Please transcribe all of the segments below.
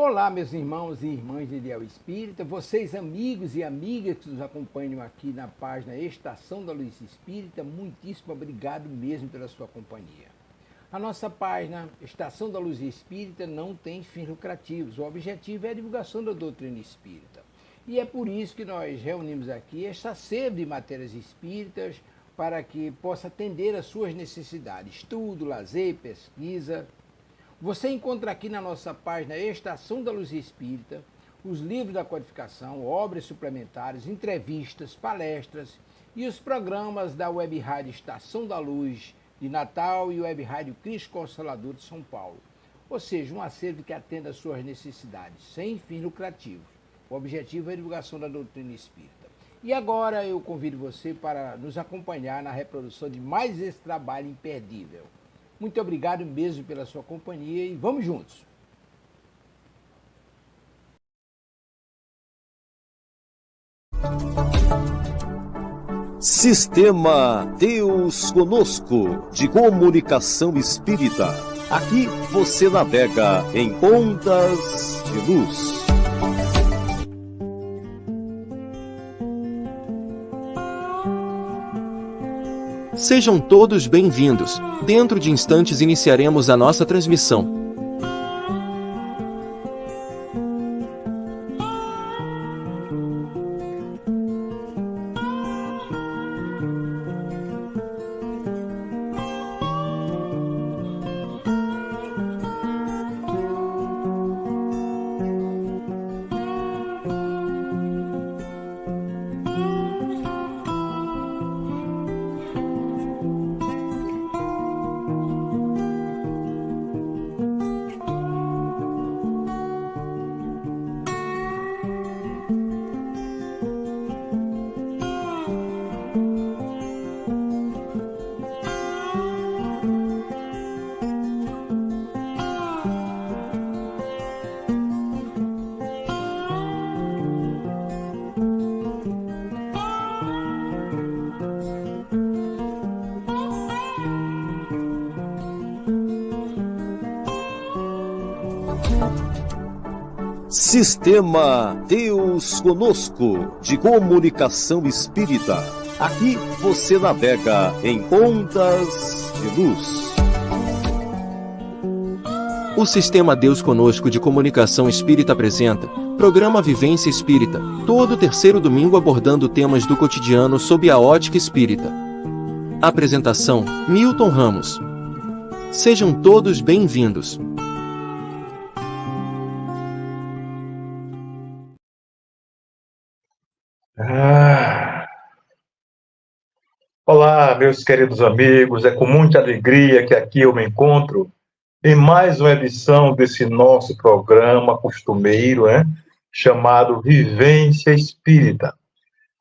Olá, meus irmãos e irmãs de Ideal Espírita, vocês amigos e amigas que nos acompanham aqui na página Estação da Luz Espírita, muitíssimo obrigado mesmo pela sua companhia. A nossa página Estação da Luz Espírita não tem fins lucrativos, o objetivo é a divulgação da doutrina espírita. E é por isso que nós reunimos aqui esta sede de matérias espíritas para que possa atender às suas necessidades, estudo, lazer, pesquisa. Você encontra aqui na nossa página Estação da Luz Espírita os livros da codificação, obras suplementares, entrevistas, palestras e os programas da Web Rádio Estação da Luz de Natal e Web Rádio Cristo Consolador de São Paulo. Ou seja, um acervo que atenda às suas necessidades, sem fins lucrativos. O objetivo é a divulgação da doutrina espírita. E agora eu convido você para nos acompanhar na reprodução de mais esse trabalho imperdível. Muito obrigado mesmo pela sua companhia e vamos juntos! Sistema Deus Conosco, de comunicação espírita. Aqui você navega em ondas de luz. Sejam todos bem-vindos. Dentro de instantes iniciaremos a nossa transmissão. Sistema Deus Conosco, de comunicação espírita. Aqui você navega em ondas de luz. O Sistema Deus Conosco de Comunicação Espírita apresenta Programa Vivência Espírita, todo terceiro domingo abordando temas do cotidiano sob a ótica espírita. Apresentação: Milton Ramos. Sejam todos bem-vindos. Olá, meus queridos amigos, é com muita alegria que aqui eu me encontro em mais uma edição desse nosso programa costumeiro, chamado Vivência Espírita.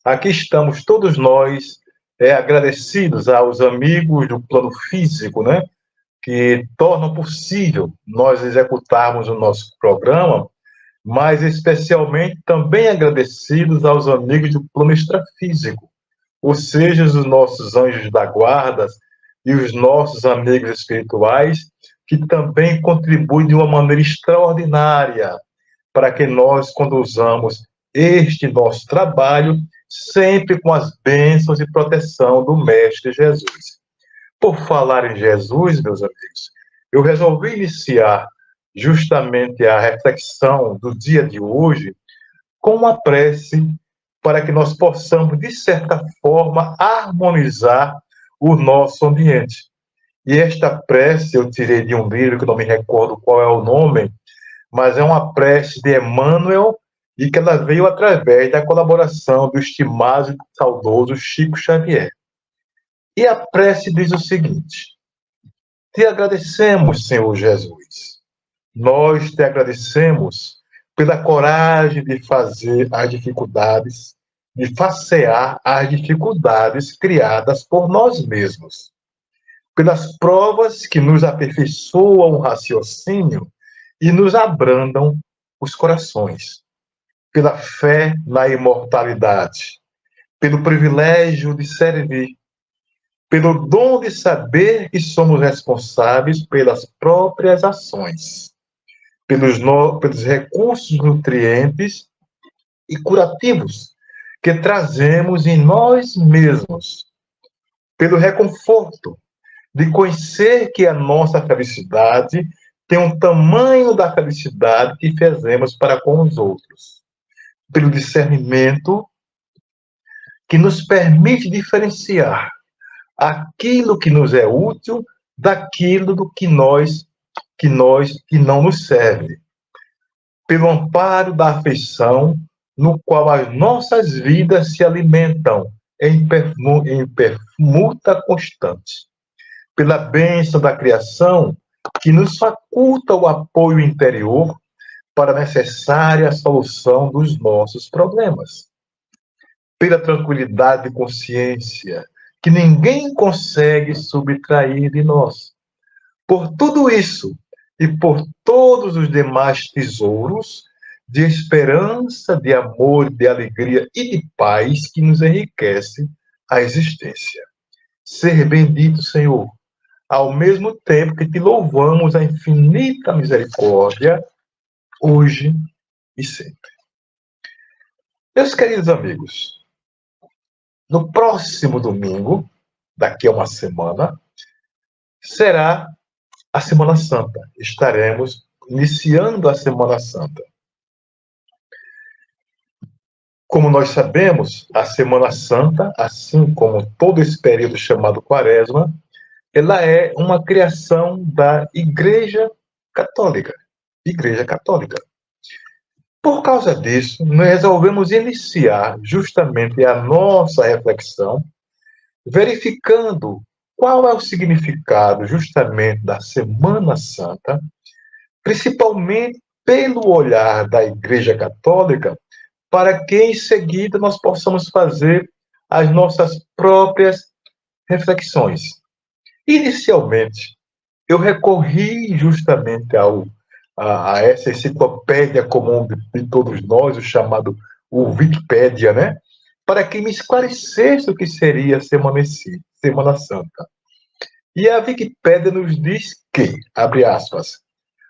Aqui estamos todos nós agradecidos aos amigos do plano físico, que tornam possível nós executarmos o nosso programa, mas especialmente também agradecidos aos amigos do plano extrafísico, ou seja, os nossos anjos da guarda e os nossos amigos espirituais, que também contribuem de uma maneira extraordinária para que nós conduzamos este nosso trabalho sempre com as bênçãos e proteção do Mestre Jesus. Por falar em Jesus, meus amigos, eu resolvi iniciar justamente a reflexão do dia de hoje com uma prece para que nós possamos, de certa forma, harmonizar o nosso ambiente. E esta prece eu tirei de um livro, que eu não me recordo qual é o nome, mas é uma prece de Emmanuel, e que ela veio através da colaboração do estimado e saudoso Chico Xavier. E a prece diz o seguinte: te agradecemos, Senhor Jesus. Nós te agradecemos pela coragem de fazer as dificuldades, de facear as dificuldades criadas por nós mesmos, pelas provas que nos aperfeiçoam o raciocínio e nos abrandam os corações, pela fé na imortalidade, pelo privilégio de servir, pelo dom de saber que somos responsáveis pelas próprias ações, pelos recursos nutrientes e curativos que trazemos em nós mesmos, pelo reconforto de conhecer que a nossa felicidade tem um tamanho da felicidade que fizemos para com os outros, pelo discernimento que nos permite diferenciar aquilo que nos é útil daquilo do que não nos serve, pelo amparo da afeição no qual as nossas vidas se alimentam em permuta constante, pela bênção da criação que nos faculta o apoio interior para a necessária solução dos nossos problemas, pela tranquilidade de consciência que ninguém consegue subtrair de nós. Por tudo isso e por todos os demais tesouros de esperança, de amor, de alegria e de paz que nos enriquece a existência. Ser bendito, Senhor, ao mesmo tempo que te louvamos a infinita misericórdia, hoje e sempre. Meus queridos amigos, no próximo domingo, daqui a uma semana, será a Semana Santa. Estaremos iniciando a Semana Santa. Como nós sabemos, a Semana Santa, assim como todo esse período chamado Quaresma, ela é uma criação da Igreja Católica. Igreja Católica. Por causa disso, nós resolvemos iniciar justamente a nossa reflexão, verificando qual é o significado justamente da Semana Santa, principalmente pelo olhar da Igreja Católica, para que em seguida nós possamos fazer as nossas próprias reflexões. Inicialmente, eu recorri justamente a essa enciclopédia comum de todos nós, o chamado Wikipédia, né? Para que me esclarecesse o que seria a Semana Santa. E a Wikipédia nos diz que, abre aspas,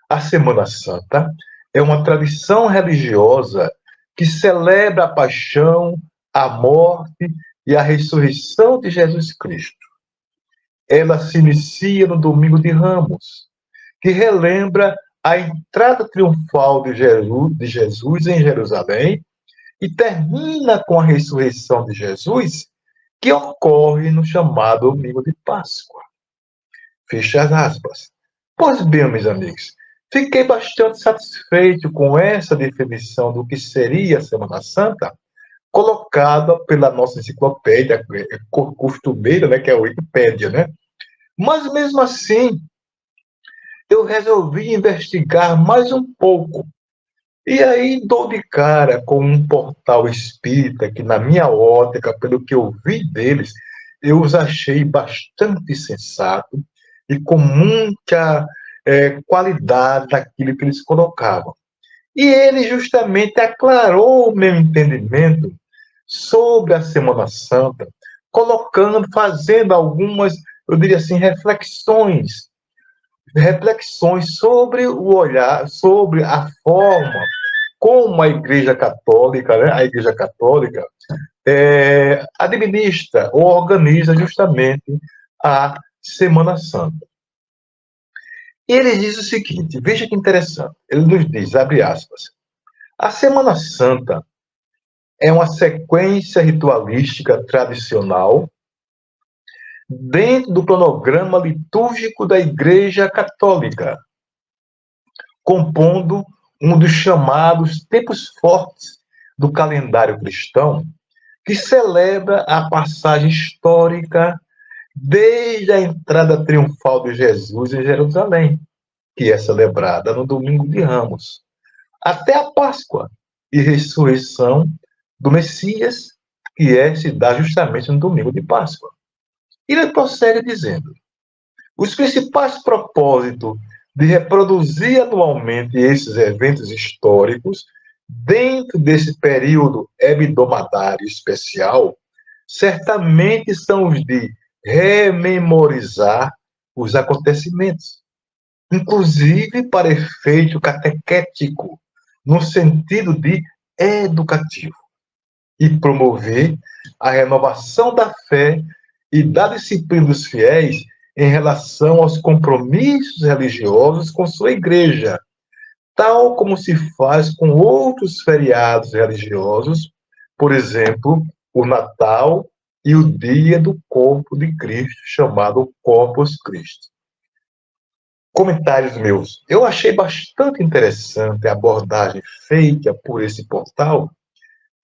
a Semana Santa é uma tradição religiosa que celebra a paixão, a morte e a ressurreição de Jesus Cristo. Ela se inicia no Domingo de Ramos, que relembra a entrada triunfal de Jesus em Jerusalém e termina com a ressurreição de Jesus, que ocorre no chamado Domingo de Páscoa. Fecha as aspas. Pois bem, meus amigos, fiquei bastante satisfeito com essa definição do que seria a Semana Santa, colocada pela nossa enciclopédia costumeira, né, que é a Wikipédia, né? Mas, mesmo assim, eu resolvi investigar mais um pouco. E aí dou de cara com um portal espírita que, na minha ótica, pelo que eu vi deles, eu os achei bastante sensato e com muita qualidade daquilo que eles colocavam. E ele justamente aclarou o meu entendimento sobre a Semana Santa, fazendo algumas, eu diria assim, reflexões sobre o olhar, sobre a forma como a Igreja Católica, né, administra ou organiza justamente a Semana Santa. Ele diz o seguinte, veja que interessante, ele nos diz, abre aspas, a Semana Santa é uma sequência ritualística tradicional dentro do cronograma litúrgico da Igreja Católica, compondo um dos chamados tempos fortes do calendário cristão, que celebra a passagem histórica desde a entrada triunfal de Jesus em Jerusalém, que é celebrada no Domingo de Ramos, até a Páscoa e ressurreição do Messias, que se dá justamente no Domingo de Páscoa. Ele prossegue dizendo, os principais propósitos de reproduzir anualmente esses eventos históricos dentro desse período hebdomadário especial, certamente são os de rememorizar os acontecimentos, inclusive para efeito catequético, no sentido de educativo, e promover a renovação da fé e da disciplina dos fiéis em relação aos compromissos religiosos com sua igreja, tal como se faz com outros feriados religiosos, por exemplo, o Natal e o dia do corpo de Cristo, chamado Corpus Christi. Comentários meus. Eu achei bastante interessante a abordagem feita por esse portal,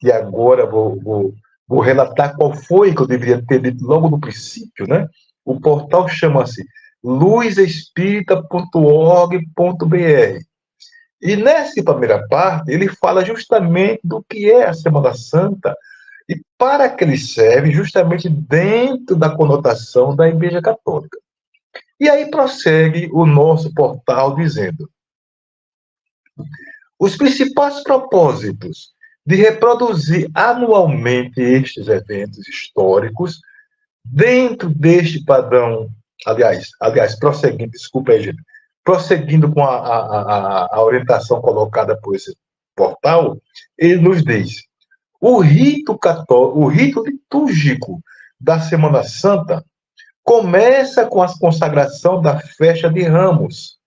e agora vou relatar qual foi que eu deveria ter dito logo no princípio, né? O portal chama-se luzespírita.org.br. E nessa primeira parte, ele fala justamente do que é a Semana Santa e para que ele serve justamente dentro da conotação da Igreja Católica. E aí prossegue o nosso portal dizendo: os principais propósitos de reproduzir anualmente estes eventos históricos dentro deste padrão, prosseguindo, desculpa aí, gente, prosseguindo com a orientação colocada por esse portal, ele nos diz: o rito litúrgico da Semana Santa começa com a consagração da festa de Ramos,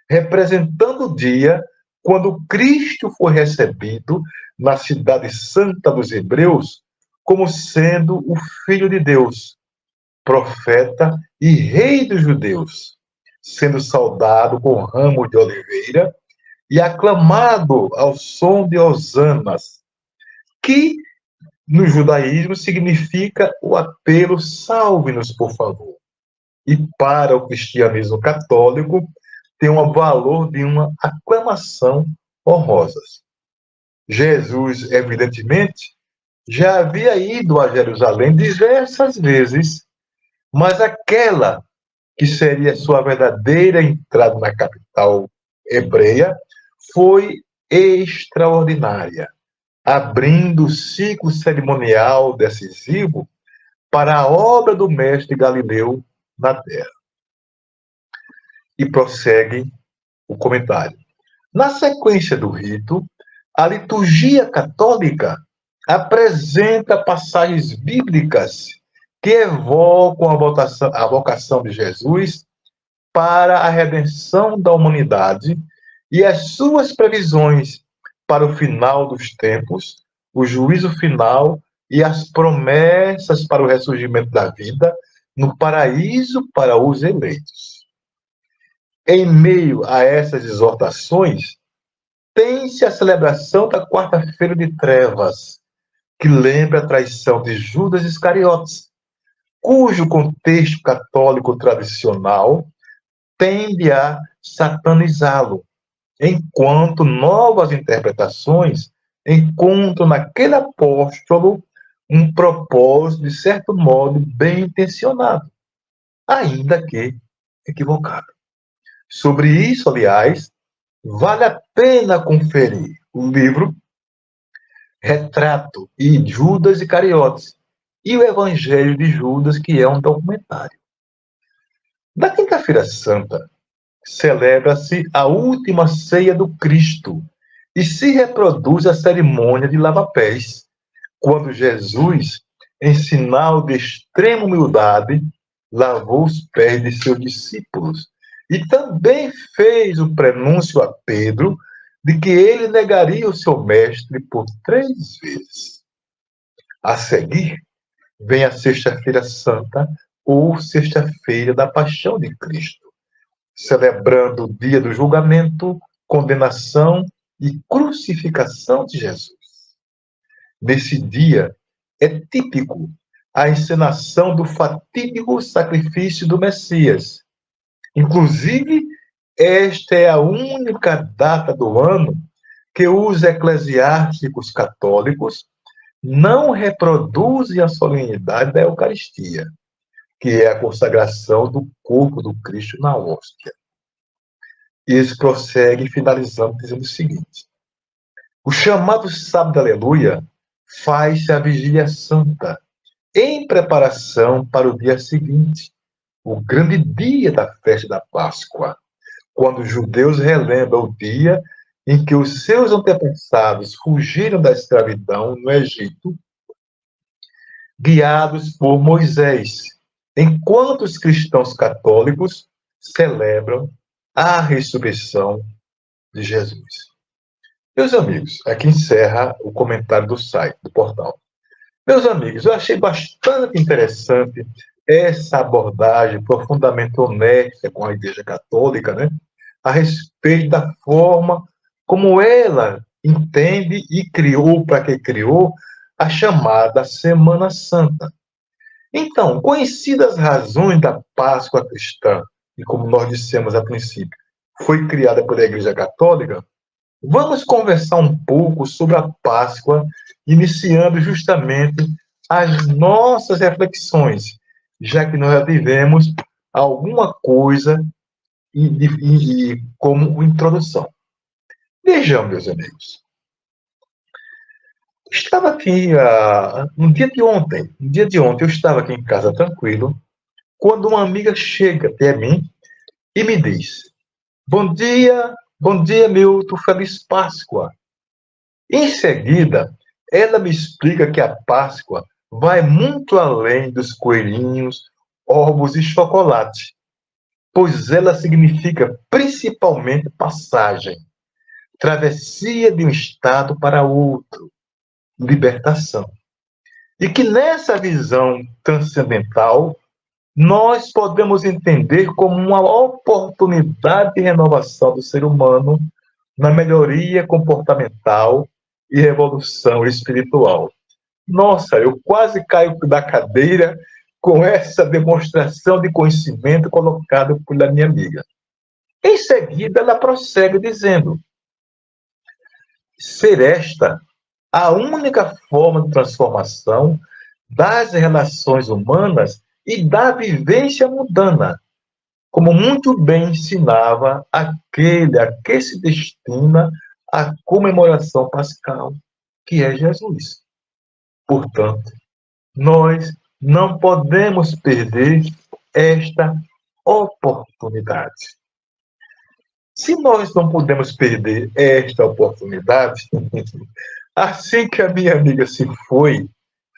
representando o dia quando Cristo foi recebido na cidade santa dos Hebreus como sendo o Filho de Deus, profeta e rei dos judeus, sendo saudado com ramo de oliveira e aclamado ao som de hosanas, que no judaísmo significa o apelo salve-nos, por favor. E para o cristianismo católico tem um valor de uma aclamação honrosa. Jesus, evidentemente, já havia ido a Jerusalém diversas vezes, mas aquela que seria sua verdadeira entrada na capital hebreia foi extraordinária, abrindo o ciclo cerimonial decisivo para a obra do mestre Galileu na terra. E prossegue o comentário. Na sequência do rito, a liturgia católica apresenta passagens bíblicas que evocam a vocação de Jesus para a redenção da humanidade e as suas previsões para o final dos tempos, o juízo final e as promessas para o ressurgimento da vida no paraíso para os eleitos. Em meio a essas exortações, tem-se a celebração da quarta-feira de trevas, que lembra a traição de Judas Iscariotes, cujo contexto católico tradicional tende a satanizá-lo, enquanto novas interpretações encontram naquele apóstolo um propósito, de certo modo, bem intencionado, ainda que equivocado. Sobre isso, aliás, vale a pena conferir o livro Retrato e Judas Iscariotes e o Evangelho de Judas, que é um documentário. Na Quinta-feira Santa, celebra-se a última ceia do Cristo e se reproduz a cerimônia de lava-pés, quando Jesus, em sinal de extrema humildade, lavou os pés de seus discípulos e também fez o prenúncio a Pedro de que ele negaria o seu mestre por 3 vezes. A seguir, vem a Sexta-feira Santa, ou Sexta-feira da Paixão de Cristo, celebrando o dia do julgamento, condenação e crucificação de Jesus. Nesse dia, é típico a encenação do fatídico sacrifício do Messias. Inclusive, esta é a única data do ano que os eclesiásticos católicos não reproduzem a solenidade da Eucaristia, que é a consagração do corpo do Cristo na hóstia. E eles prosseguem, finalizando, dizendo o seguinte: o chamado Sábado Aleluia faz-se a Vigília Santa, em preparação para o dia seguinte, o grande dia da festa da Páscoa, quando os judeus relembram o dia em que os seus antepassados fugiram da escravidão no Egito, guiados por Moisés, enquanto os cristãos católicos celebram a ressurreição de Jesus. Meus amigos, aqui encerra o comentário do site, do portal. Meus amigos, eu achei bastante interessante essa abordagem profundamente honesta com a Igreja Católica, né? A respeito da forma como ela entende e criou, para que criou, a chamada Semana Santa. Então, conhecidas as razões da Páscoa cristã, e como nós dissemos a princípio, foi criada pela Igreja Católica, vamos conversar um pouco sobre a Páscoa, iniciando justamente as nossas reflexões, já que nós já tivemos alguma coisa como introdução. Vejam, meus amigos. Estava aqui no dia de ontem, eu estava aqui em casa tranquilo, quando uma amiga chega até mim e me diz: bom dia, Milton, feliz Páscoa. Em seguida, ela me explica que a Páscoa vai muito além dos coelhinhos, ovos e chocolate, pois ela significa principalmente passagem, travessia de um estado para outro, libertação. E que nessa visão transcendental, nós podemos entender como uma oportunidade de renovação do ser humano na melhoria comportamental e evolução espiritual. Nossa, eu quase caio da cadeira com essa demonstração de conhecimento colocada pela minha amiga. Em seguida, ela prossegue dizendo: ser esta a única forma de transformação das relações humanas e da vivência mundana, como muito bem ensinava aquele a que se destina a comemoração pascal, que é Jesus. Portanto, nós não podemos perder esta oportunidade. Se nós não podemos perder esta oportunidade, assim que a minha amiga se foi,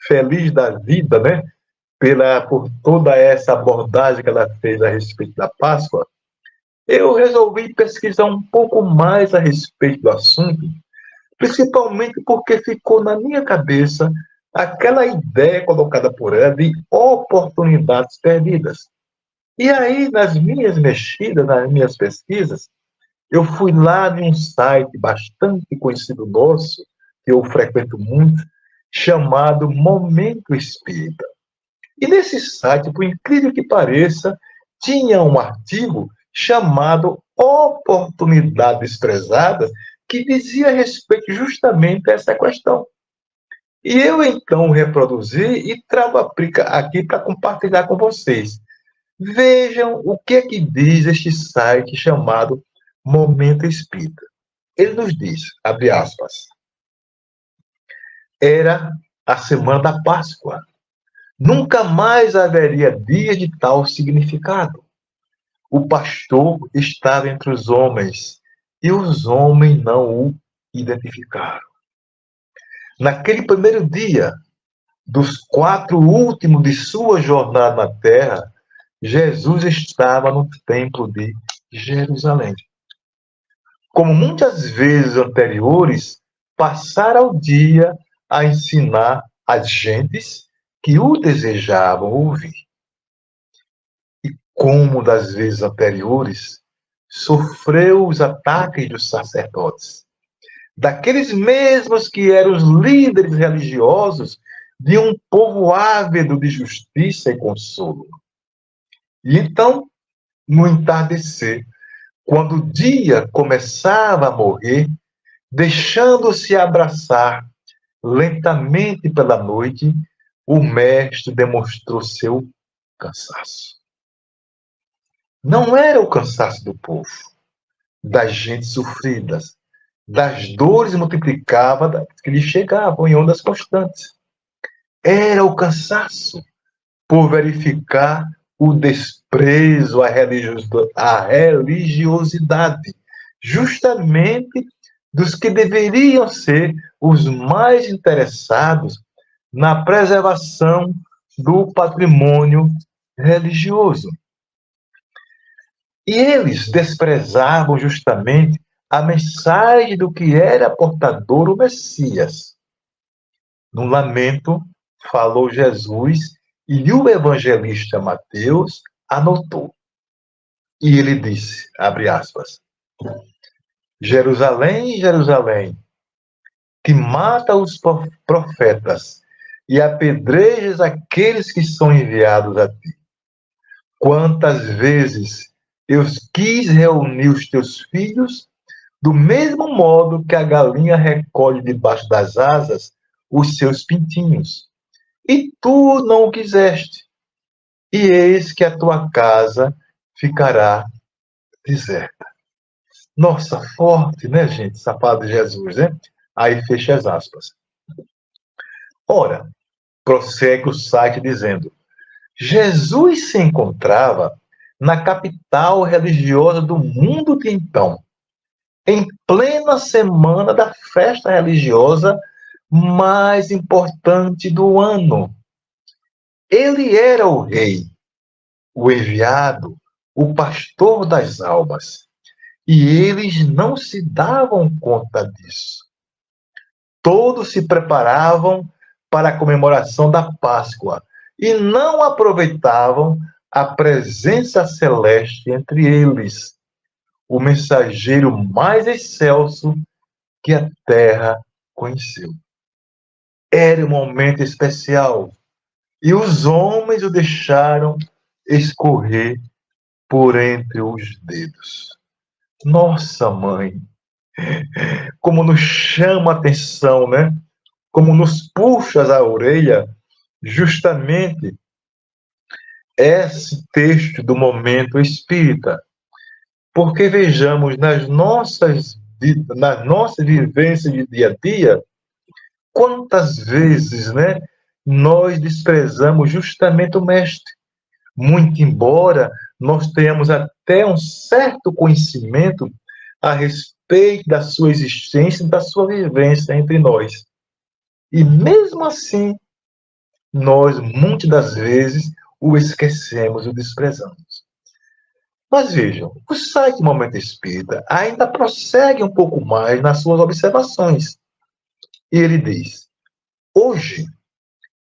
feliz da vida, né, por toda essa abordagem que ela fez a respeito da Páscoa, eu resolvi pesquisar um pouco mais a respeito do assunto, principalmente porque ficou na minha cabeça aquela ideia colocada por ela de oportunidades perdidas. E aí, nas minhas mexidas, nas minhas pesquisas, eu fui lá em um site bastante conhecido nosso, que eu frequento muito, chamado Momento Espírita. E nesse site, por incrível que pareça, tinha um artigo chamado Oportunidades Prezadas, que dizia a respeito justamente a essa questão. E eu, então, reproduzi e trago aqui para compartilhar com vocês. Vejam o que é que diz este site chamado Momento Espírita. Ele nos diz, abre aspas, era a semana da Páscoa. Nunca mais haveria dia de tal significado. O pastor estava entre os homens, e os homens não o identificaram. Naquele primeiro dia, dos 4 últimos de sua jornada na terra, Jesus estava no templo de Jerusalém. Como muitas vezes anteriores, passara o dia a ensinar as gentes que o desejavam ouvir. E como das vezes anteriores, sofreu os ataques dos sacerdotes, daqueles mesmos que eram os líderes religiosos de um povo ávido de justiça e consolo. E então, no entardecer, quando o dia começava a morrer, deixando-se abraçar lentamente pela noite, o mestre demonstrou seu cansaço. Não era o cansaço do povo, das gentes sofridas, das dores multiplicadas que lhe chegavam em ondas constantes. Era o cansaço por verificar o desprezo à religiosidade, justamente dos que deveriam ser os mais interessados na preservação do patrimônio religioso. E eles desprezavam justamente a mensagem do que era portador o Messias. No lamento, falou Jesus e o evangelista Mateus anotou. E ele disse, abre aspas, Jerusalém, Jerusalém, que mata os profetas e apedrejas aqueles que são enviados a ti. Quantas vezes eu quis reunir os teus filhos, do mesmo modo que a galinha recolhe debaixo das asas os seus pintinhos. E tu não o quiseste. E eis que a tua casa ficará deserta. Nossa, forte, né, gente? Essa fala de Jesus, né? Aí fecha as aspas. Ora, prossegue o site dizendo, Jesus se encontrava na capital religiosa do mundo de então, em plena semana da festa religiosa mais importante do ano. Ele era o rei, o enviado, o pastor das almas. E eles não se davam conta disso. Todos se preparavam para a comemoração da Páscoa e não aproveitavam a presença celeste entre eles, o mensageiro mais excelso que a terra conheceu. Era um momento especial e os homens o deixaram escorrer por entre os dedos. Nossa, mãe, como nos chama a atenção, né? Como nos puxa a orelha, justamente esse texto do momento espírita. Porque vejamos, nas nossas vivências de dia a dia, quantas vezes, né, nós desprezamos justamente o Mestre. Muito embora nós tenhamos até um certo conhecimento a respeito da sua existência e da sua vivência entre nós. E mesmo assim, nós, muitas das vezes, o esquecemos, o desprezamos. Mas vejam, o site Momento Espírita ainda prossegue um pouco mais nas suas observações. E ele diz, hoje,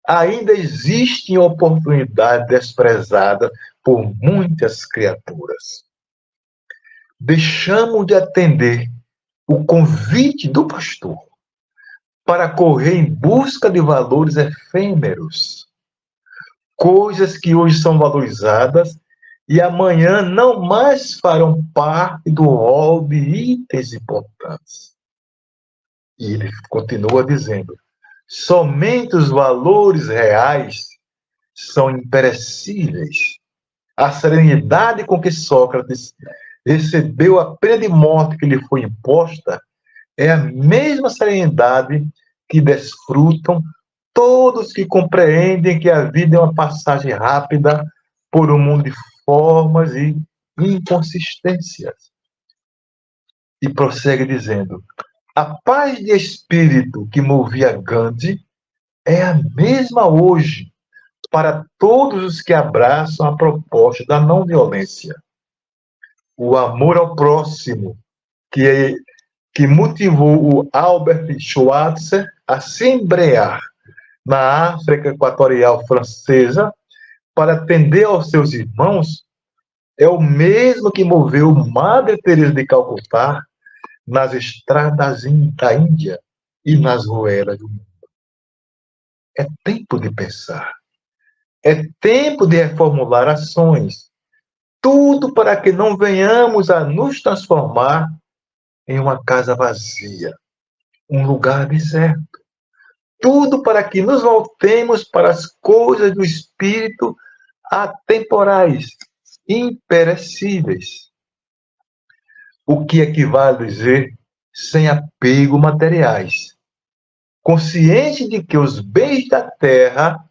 ainda existem oportunidades desprezadas por muitas criaturas. Deixamos de atender o convite do pastor para correr em busca de valores efêmeros, coisas que hoje são valorizadas e amanhã não mais farão parte do rol de itens importantes. E ele continua dizendo, somente os valores reais são imperecíveis. A serenidade com que Sócrates recebeu a pena de morte que lhe foi imposta é a mesma serenidade que desfrutam todos que compreendem que a vida é uma passagem rápida por um mundo de formas e inconsistências. E prossegue dizendo, a paz de espírito que movia Gandhi é a mesma hoje para todos os que abraçam a proposta da não violência. O amor ao próximo, que motivou o Albert Schweitzer a se embrear na África Equatorial Francesa para atender aos seus irmãos, é o mesmo que moveu Madre Teresa de Calcutá nas estradas da Índia e nas ruelas do mundo. É tempo de pensar. É tempo de reformular ações. Tudo para que não venhamos a nos transformar em uma casa vazia, um lugar deserto. Tudo para que nos voltemos para as coisas do espírito atemporais, imperecíveis. O que equivale a dizer sem apego materiais. Consciente de que os bens da terra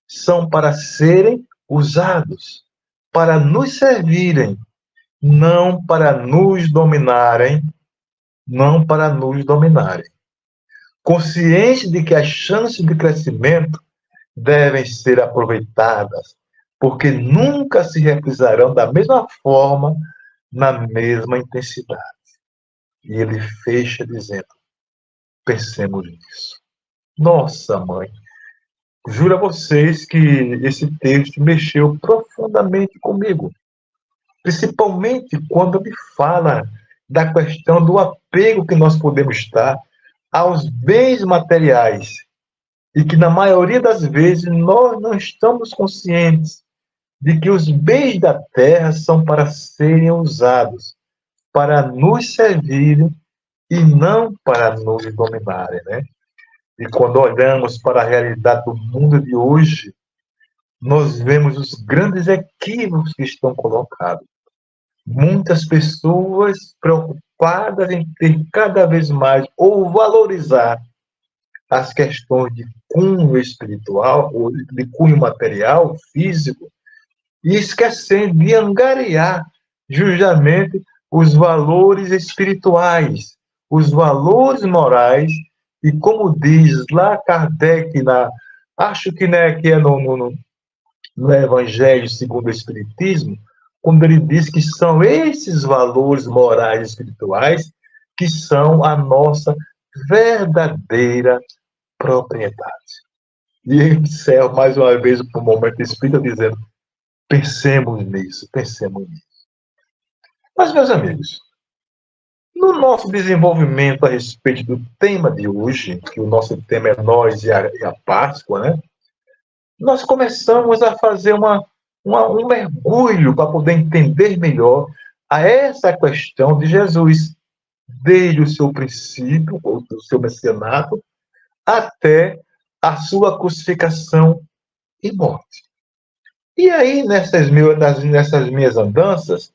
são para serem usados, para nos servirem, não para nos dominarem, não para nos dominarem. Consciente de que as chances de crescimento devem ser aproveitadas, porque nunca se reprisarão da mesma forma, na mesma intensidade. E ele fecha dizendo, pensemos nisso. Nossa, mãe, juro a vocês que esse texto mexeu profundamente comigo, principalmente quando me fala da questão do apego que nós podemos estar aos bens materiais e que, na maioria das vezes, nós não estamos conscientes de que os bens da terra são para serem usados, para nos servirem e não para nos dominarem, né? E quando olhamos para a realidade do mundo de hoje, nós vemos os grandes equívocos que estão colocados. Muitas pessoas preocupadas em ter cada vez mais ou valorizar as questões de cunho espiritual ou de cunho material, físico, e esquecendo de angariar justamente os valores espirituais, os valores morais, e como diz lá Kardec, acho que, né, que é no Evangelho segundo o Espiritismo, quando ele diz que são esses valores morais e espirituais que são a nossa verdadeira propriedade. E eu encerro mais uma vez o momento espírita dizendo, pensemos nisso, pensemos nisso. Mas, meus amigos, no nosso desenvolvimento a respeito do tema de hoje, que o nosso tema é nós e a Páscoa, né? Nós começamos a fazer um mergulho para poder entender melhor a essa questão de Jesus, desde o seu princípio, ou do seu messianato, até a sua crucificação e morte. E aí, nessas minhas andanças,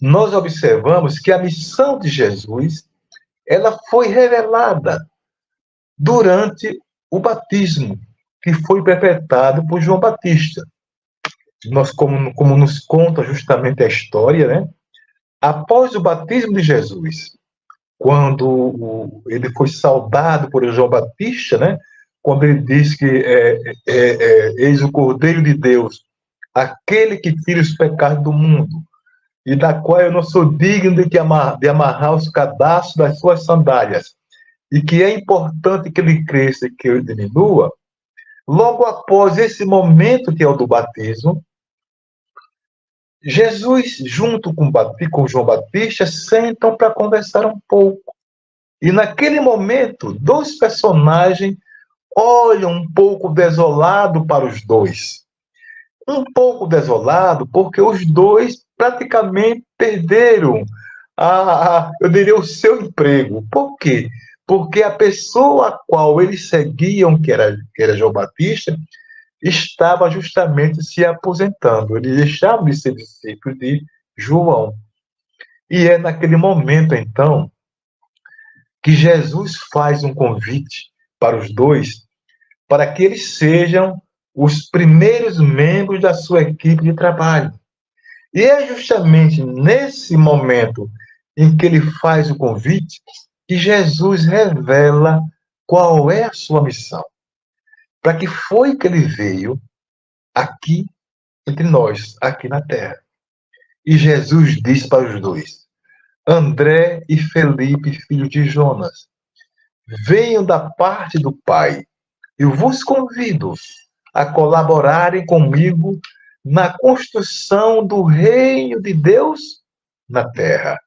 nós observamos que a missão de Jesus, ela foi revelada durante o batismo, que foi perpetrado por João Batista. Nós, como nos conta justamente a história, né? Após o batismo de Jesus, quando ele foi saudado por João Batista, né? Quando ele diz que eis o Cordeiro de Deus, aquele que tira os pecados do mundo, e da qual eu não sou digno de amarrar os cadastros das suas sandálias, e que é importante que ele cresça e que eu diminua, logo após esse momento que é o do batismo, Jesus, junto com João Batista, sentam para conversar um pouco. E naquele momento, dois personagens olham um pouco desolado para os dois. Um pouco desolado porque os dois praticamente perderam, eu diria, o seu emprego. Por quê? Porque a pessoa a qual eles seguiam, que era João Batista, estava justamente se aposentando. Eles deixavam de ser discípulos de João. E é naquele momento, então, que Jesus faz um convite para os dois, para que eles sejam os primeiros membros da sua equipe de trabalho. E é justamente nesse momento em que ele faz o convite que Jesus revela qual é a sua missão. Para que foi que ele veio aqui entre nós, aqui na Terra. E Jesus diz para os dois, André e Felipe, filhos de Jonas, venham da parte do Pai. Eu vos convido a colaborarem comigo na construção do reino de Deus na Terra.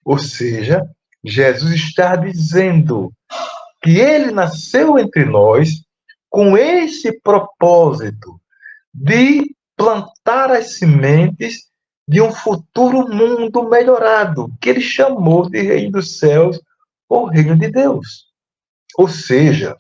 Ou seja, Jesus está dizendo que ele nasceu entre nós com esse propósito de plantar as sementes de um futuro mundo melhorado, que ele chamou de reino dos céus ou reino de Deus. Ou seja,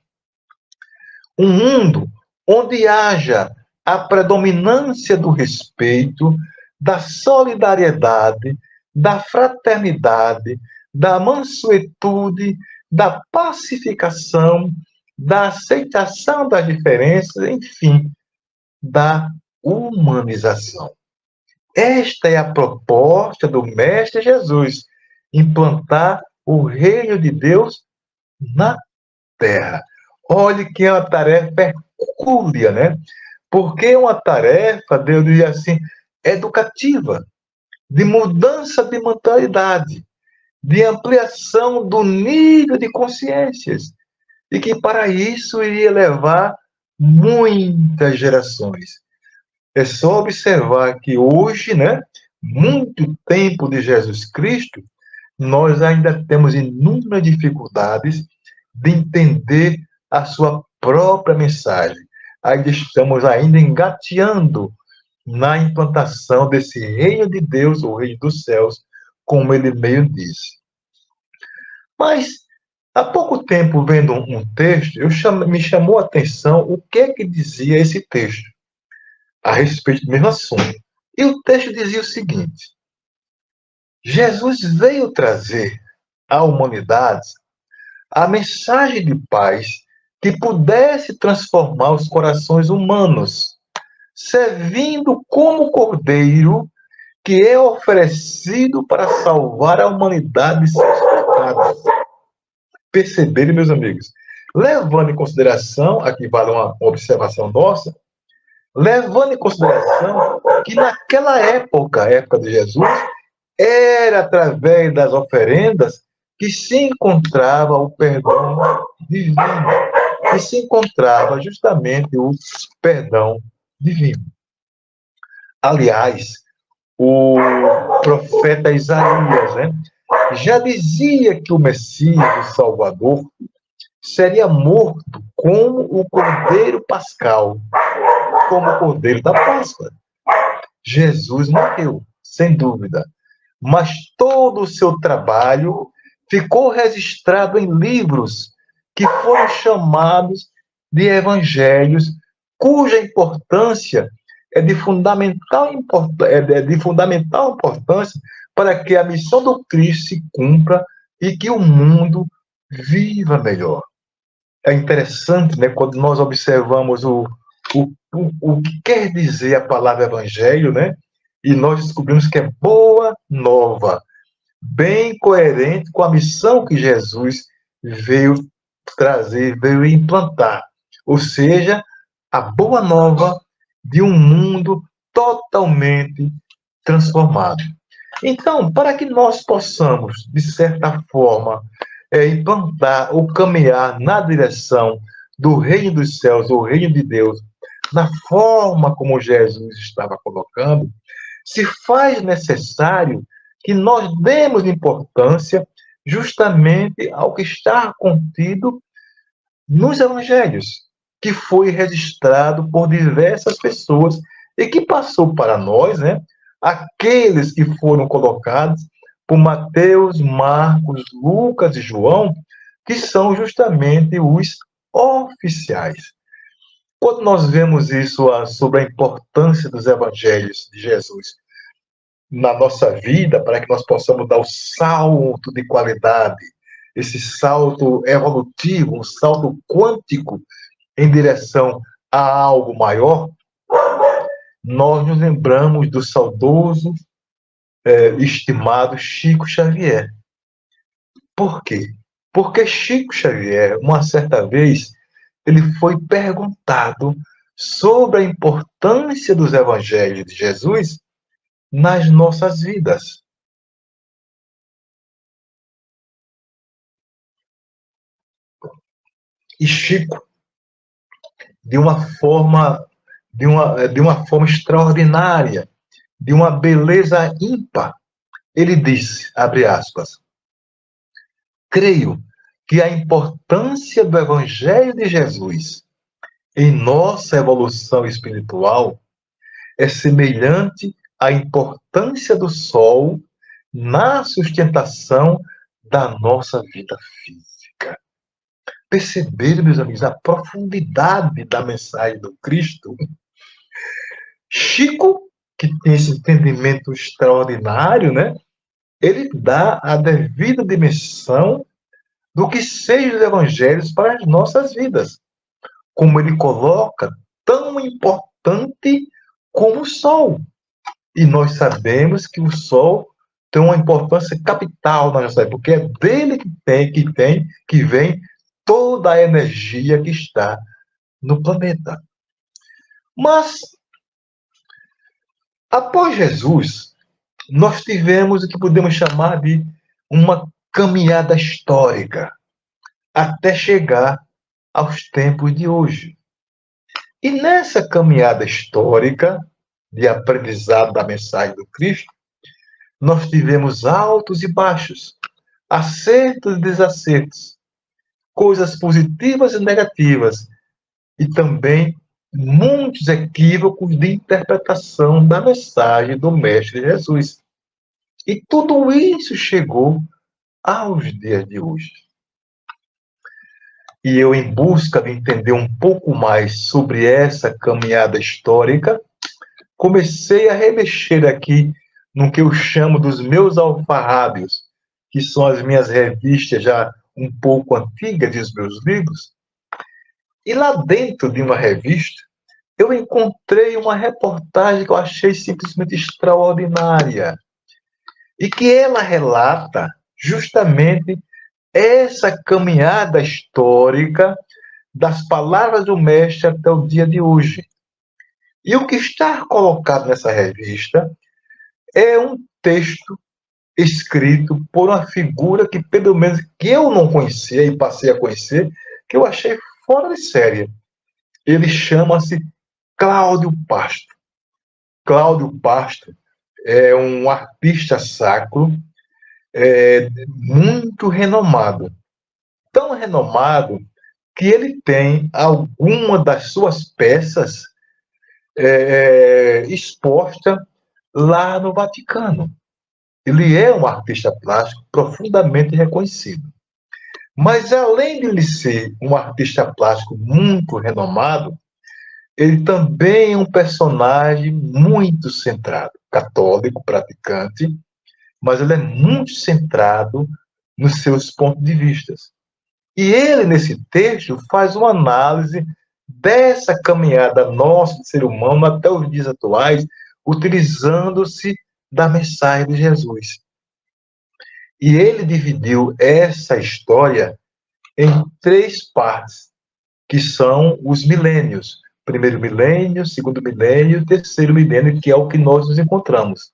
um mundo onde haja a predominância do respeito, da solidariedade, da fraternidade, da mansuetude, da pacificação, da aceitação das diferenças, enfim, da humanização. Esta é a proposta do Mestre Jesus, implantar o reino de Deus na terra. Olhe que é uma tarefa hercúlea, né? Porque é uma tarefa, Deus diz assim, educativa, de mudança de mentalidade, de ampliação do nível de consciências, e que para isso iria levar muitas gerações. É só observar que hoje, né, muito tempo de Jesus Cristo, nós ainda temos inúmeras dificuldades de entender a sua própria mensagem. Ainda estamos ainda engateando na implantação desse reino de Deus, o reino dos céus, como ele meio disse. Mas, há pouco tempo, vendo um texto, me chamou a atenção o que dizia esse texto a respeito do mesmo assunto. E o texto dizia o seguinte: Jesus veio trazer à humanidade a mensagem de paz que pudesse transformar os corações humanos, servindo como cordeiro que é oferecido para salvar a humanidade de seus pecados. Perceberem, meus amigos? Levando em consideração, aqui vale uma observação nossa, levando em consideração que naquela época, a época de Jesus, era através das oferendas que se encontrava o perdão divino, que se encontrava justamente o perdão divino. Aliás, o profeta Isaías, né, já dizia que o Messias, o Salvador, seria morto como o cordeiro pascal, como o cordeiro da Páscoa. Jesus morreu, sem dúvida, mas todo o seu trabalho ficou registrado em livros que foram chamados de evangelhos, cuja importância é de fundamental importância para que a missão do Cristo se cumpra e que o mundo viva melhor. É interessante, né, quando nós observamos o que quer dizer a palavra evangelho, né, e nós descobrimos que é boa nova, bem coerente com a missão que Jesus veio trazer, veio implantar. Ou seja, a boa nova de um mundo totalmente transformado. Então, para que nós possamos, de certa forma, implantar ou caminhar na direção do reino dos céus, do reino de Deus, na forma como Jesus estava colocando, se faz necessário que nós demos importância justamente ao que está contido nos evangelhos, que foi registrado por diversas pessoas e que passou para nós, né, aqueles que foram colocados por Mateus, Marcos, Lucas e João, que são justamente os oficiais. Quando nós vemos isso sobre a importância dos evangelhos de Jesus na nossa vida, para que nós possamos dar o salto de qualidade, esse salto evolutivo, um salto quântico em direção a algo maior, nós nos lembramos do saudoso, estimado Chico Xavier. Por quê? Porque Chico Xavier, uma certa vez, ele foi perguntado sobre a importância dos evangelhos de Jesus nas nossas vidas. E Chico, de uma forma extraordinária, de uma beleza ímpar, ele disse, abre aspas, creio que a importância do Evangelho de Jesus em nossa evolução espiritual é semelhante à importância do sol na sustentação da nossa vida física. Perceberam, meus amigos, a profundidade da mensagem do Cristo? Chico, que tem esse entendimento extraordinário, né? Ele dá a devida dimensão do que sejam os evangelhos para as nossas vidas. Como ele coloca, tão importante como o Sol. E nós sabemos que o Sol tem uma importância capital na nossa vida, porque é dele que vem toda a energia que está no planeta. Mas, após Jesus, nós tivemos o que podemos chamar de uma caminhada histórica, até chegar aos tempos de hoje. E nessa caminhada histórica de aprendizado da mensagem do Cristo, nós tivemos altos e baixos, acertos e desacertos, coisas positivas e negativas, e também muitos equívocos de interpretação da mensagem do Mestre Jesus. E tudo isso chegou aos dias de hoje. E eu, em busca de entender um pouco mais sobre essa caminhada histórica, comecei a remexer aqui no que eu chamo dos meus alfarrábios, que são as minhas revistas já um pouco antigas dos meus livros. E lá dentro de uma revista, eu encontrei uma reportagem que eu achei simplesmente extraordinária. E que ela relata justamente essa caminhada histórica das palavras do Mestre até o dia de hoje. E o que está colocado nessa revista é um texto escrito por uma figura que, pelo menos, que eu não conhecia e passei a conhecer, que eu achei fora de série. Ele chama-se Cláudio Pasto. Cláudio Pasto é um artista sacro muito renomado. Tão renomado que ele tem alguma das suas peças exposta lá no Vaticano. Ele é um artista plástico profundamente reconhecido. Mas, além de ele ser um artista plástico muito renomado, ele também é um personagem muito centrado, católico, praticante, mas ele é muito centrado nos seus pontos de vista. E ele, nesse texto, faz uma análise dessa caminhada nossa de ser humano até os dias atuais, utilizando-se da mensagem de Jesus. E ele dividiu essa história em 3 partes, que são os milênios. Primeiro milênio, segundo milênio, terceiro milênio, que é o que nós nos encontramos.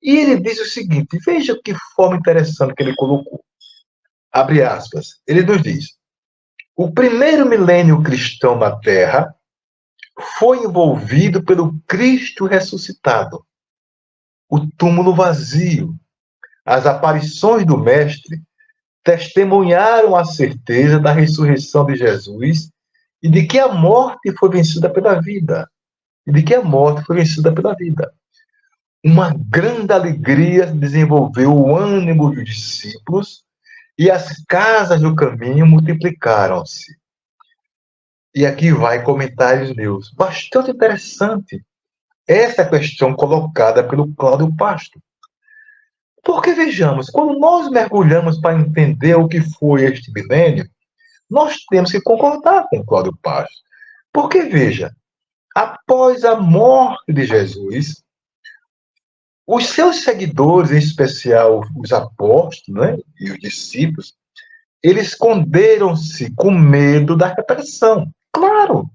E ele diz o seguinte, veja que forma interessante que ele colocou. Abre aspas. Ele nos diz, o primeiro milênio cristão na Terra foi envolvido pelo Cristo ressuscitado. O túmulo vazio, as aparições do Mestre testemunharam a certeza da ressurreição de Jesus e de que a morte foi vencida pela vida. Uma grande alegria desenvolveu o ânimo dos discípulos e as casas do caminho multiplicaram-se. E aqui vai comentários meus. Bastante interessante essa questão colocada pelo Cláudio Pasto. Porque, vejamos, quando nós mergulhamos para entender o que foi este milênio, nós temos que concordar com o Cláudio Pasto. Porque, veja, após a morte de Jesus, os seus seguidores, em especial os apóstolos, né, e os discípulos, eles esconderam-se com medo da repressão. Claro,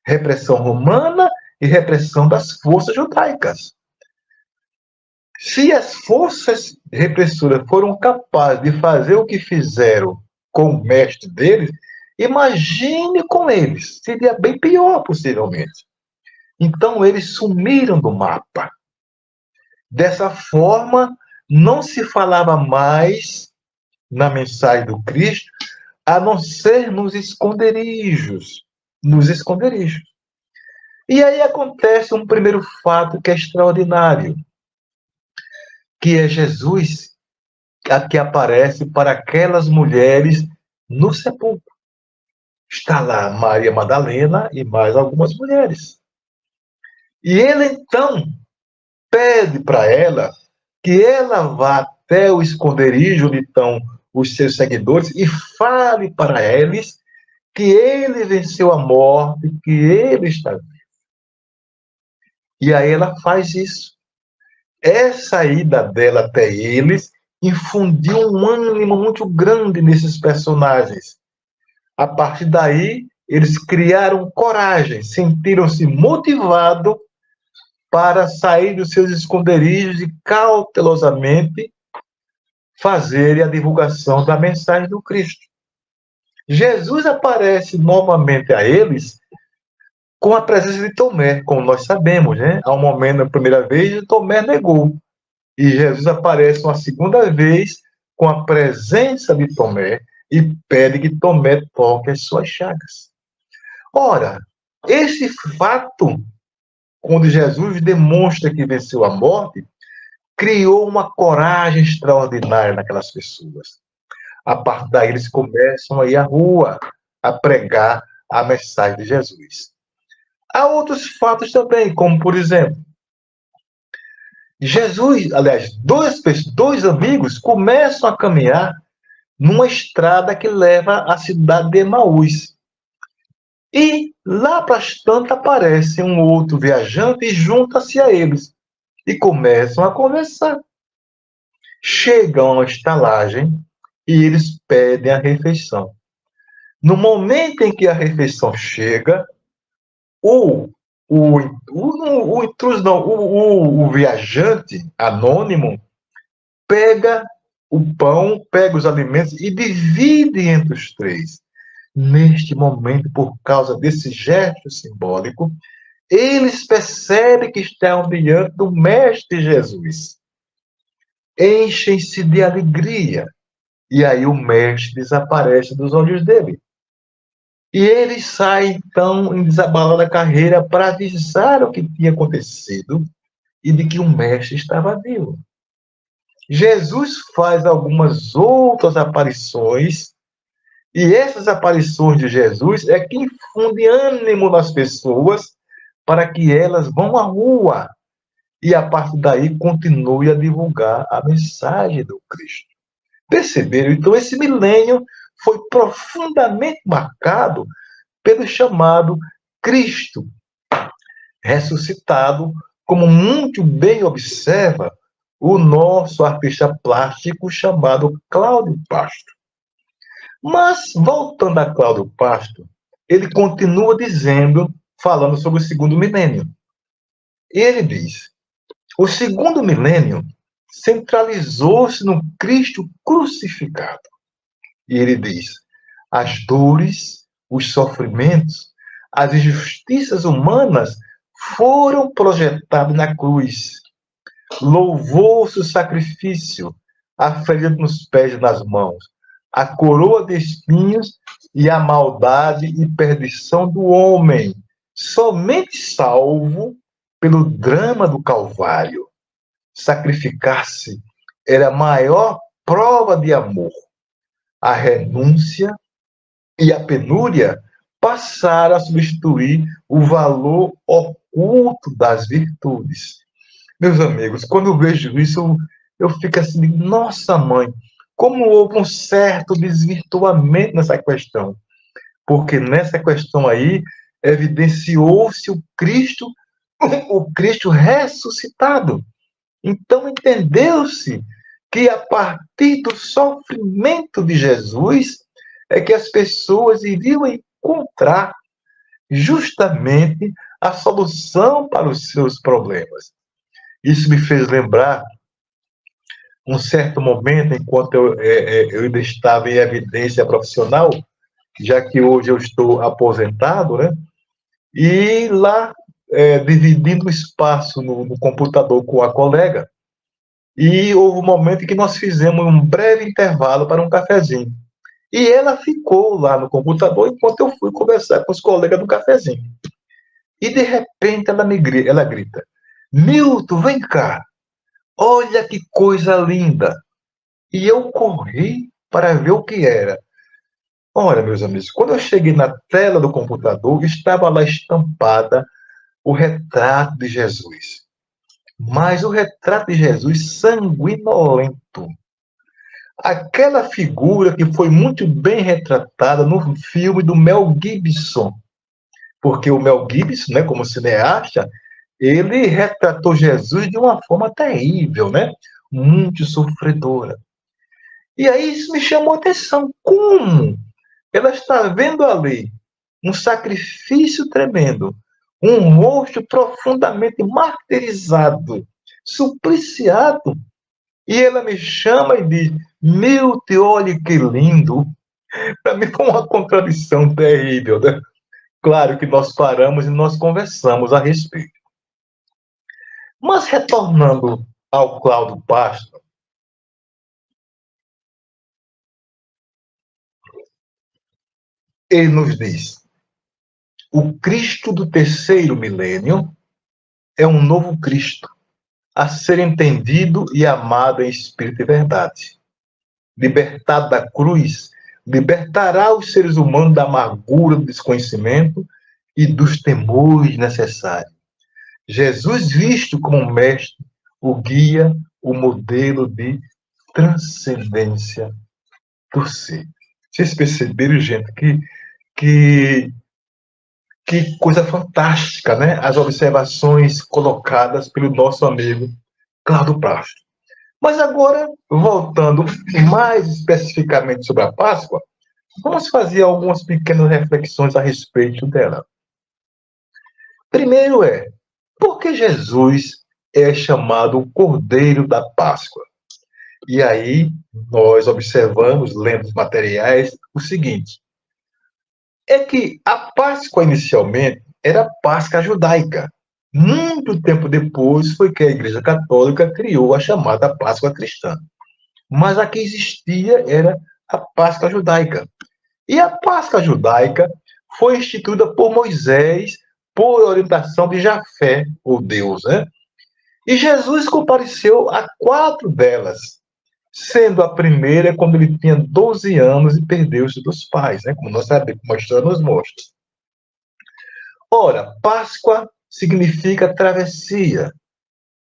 repressão romana e repressão das forças judaicas. Se as forças repressoras foram capazes de fazer o que fizeram com o mestre deles, imagine com eles. Seria bem pior, possivelmente. Então, eles sumiram do mapa. Dessa forma, não se falava mais na mensagem do Cristo, a não ser nos esconderijos. E aí acontece um primeiro fato que é extraordinário, que é Jesus que aparece para aquelas mulheres no sepulcro. Está lá Maria Madalena e mais algumas mulheres. E ele, então, pede para ela que ela vá até o esconderijo onde estão os seus seguidores e fale para eles que ele venceu a morte, que ele está vivo. E aí ela faz isso. Essa ida dela até eles infundiu um ânimo muito grande nesses personagens. A partir daí, eles criaram coragem, sentiram-se motivados para sair dos seus esconderijos e cautelosamente fazerem a divulgação da mensagem do Cristo. Jesus aparece novamente a eles com a presença de Tomé, como nós sabemos, né? Há um momento, na primeira vez, Tomé negou. E Jesus aparece uma segunda vez com a presença de Tomé e pede que Tomé toque as suas chagas. Ora, esse fato, quando Jesus demonstra que venceu a morte, criou uma coragem extraordinária naquelas pessoas. A partir daí, eles começam a ir à rua a pregar a mensagem de Jesus. Há outros fatos também, como, por exemplo, Jesus, aliás, dois amigos começam a caminhar numa estrada que leva à cidade de Emaús. E lá para as tantas aparece um outro viajante e junta-se a eles. E começam a conversar. Chegam a uma estalagem e eles pedem a refeição. No momento em que a refeição chega, o viajante anônimo pega o pão, pega os alimentos e divide entre os três. Neste momento, por causa desse gesto simbólico, eles percebem que estão diante do Mestre Jesus. Enchem-se de alegria. E aí o Mestre desaparece dos olhos dele. E ele sai, então, em desabalada carreira para avisar o que tinha acontecido e de que o Mestre estava vivo. Jesus faz algumas outras aparições, e essas aparições de Jesus é que infundem ânimo nas pessoas para que elas vão à rua e, a partir daí, continue a divulgar a mensagem do Cristo. Perceberam? Então, esse milênio foi profundamente marcado pelo chamado Cristo ressuscitado, como muito bem observa o nosso artista plástico chamado Cláudio Pasto. Mas, voltando a Cláudio Pasto, ele continua dizendo, falando sobre o segundo milênio. Ele diz, o segundo milênio centralizou-se no Cristo crucificado. E ele diz, as dores, os sofrimentos, as injustiças humanas foram projetados na cruz. Louvou-se o sacrifício, a ferida nos pés e nas mãos, a coroa de espinhos e a maldade e perdição do homem, somente salvo pelo drama do Calvário. Sacrificar-se era a maior prova de amor. A renúncia e a penúria passaram a substituir o valor oculto das virtudes. Meus amigos, quando eu vejo isso, eu fico assim, nossa mãe, como houve um certo desvirtuamento nessa questão. Porque nessa questão aí, evidenciou-se o Cristo ressuscitado. Então, entendeu-se que a partir do sofrimento de Jesus é que as pessoas iriam encontrar justamente a solução para os seus problemas. Isso me fez lembrar um certo momento, enquanto eu ainda estava em evidência profissional, já que hoje eu estou aposentado, né? E lá, dividindo o espaço no computador com a colega, e houve um momento em que nós fizemos um breve intervalo para um cafezinho. E ela ficou lá no computador enquanto eu fui conversar com os colegas do cafezinho. E, de repente, ela grita, Milton, vem cá, olha que coisa linda. E eu corri para ver o que era. Olha, meus amigos, quando eu cheguei na tela do computador, estava lá estampada o retrato de Jesus. Mas o retrato de Jesus sanguinolento. Aquela figura que foi muito bem retratada no filme do Mel Gibson. Porque o Mel Gibson, né, como cineasta, ele retratou Jesus de uma forma terrível, né? Muito sofredora. E aí isso me chamou a atenção. Como ela está vendo ali um sacrifício tremendo, um rosto profundamente martirizado, supliciado, e ela me chama e diz: meu Deus, olha que lindo. Para mim foi uma contradição terrível, né? Claro que nós paramos e nós conversamos a respeito. Mas retornando ao Cláudio Pastor, ele nos diz: o Cristo do terceiro milênio é um novo Cristo, a ser entendido e amado em espírito e verdade. Libertado da cruz, libertará os seres humanos da amargura do desconhecimento e dos temores necessários. Jesus visto como mestre, o guia, o modelo de transcendência do ser. Vocês perceberam, gente, que coisa fantástica, né? As observações colocadas pelo nosso amigo Cláudio Pastor. Mas agora, voltando mais especificamente sobre a Páscoa, vamos fazer algumas pequenas reflexões a respeito dela. Primeiro por que Jesus é chamado o Cordeiro da Páscoa? E aí, nós observamos, lendo os materiais, o seguinte: é que a Páscoa, inicialmente, era a Páscoa judaica. Muito tempo depois foi que a Igreja Católica criou a chamada Páscoa cristã. Mas a que existia era a Páscoa judaica. E a Páscoa judaica foi instituída por Moisés por orientação de Jafé, o Deus, né? E Jesus compareceu a 4 delas, sendo a primeira quando ele tinha 12 anos e perdeu-se dos pais, né? Como nós sabemos, como a história nos mostra. Ora, Páscoa significa travessia.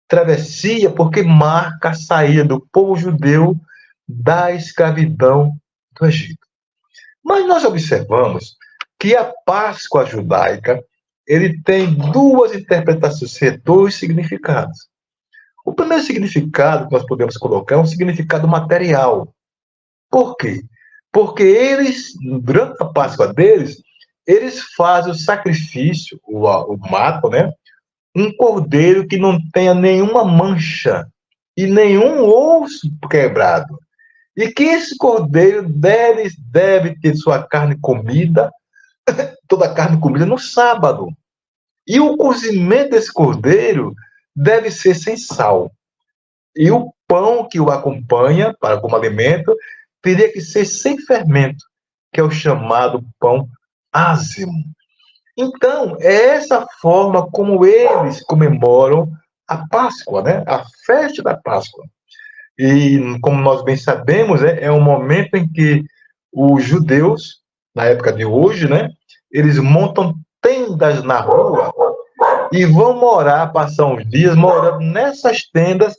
Travessia porque marca a saída do povo judeu da escravidão do Egito. Mas nós observamos que a Páscoa judaica ele tem 2 interpretações, 2 significados. O primeiro significado que nós podemos colocar é um significado material. Por quê? Porque eles, durante a Páscoa deles, eles fazem o sacrifício, o matam, né? Um cordeiro que não tenha nenhuma mancha e nenhum osso quebrado. E que esse cordeiro deve ter sua carne comida, toda a carne comida no sábado. E o cozimento desse cordeiro deve ser sem sal. E o pão que o acompanha, para como alimento, teria que ser sem fermento, que é o chamado pão ázimo. Então, é essa forma como eles comemoram a Páscoa, né? A festa da Páscoa. E, como nós bem sabemos, é um momento em que os judeus, na época de hoje, né? Eles montam tendas na rua e vão morar, passar uns dias morando nessas tendas,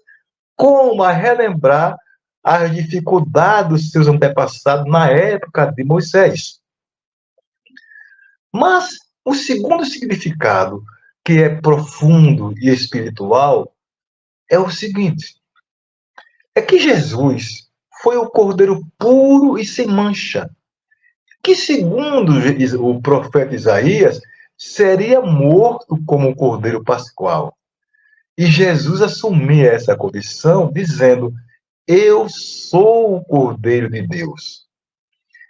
como a relembrar as dificuldades dos seus antepassados na época de Moisés. Mas o segundo significado, que é profundo e espiritual, é o seguinte: é que Jesus foi o cordeiro puro e sem mancha, que, segundo o profeta Isaías, seria morto como um cordeiro pascual. E Jesus assumia essa condição, dizendo: eu sou o Cordeiro de Deus.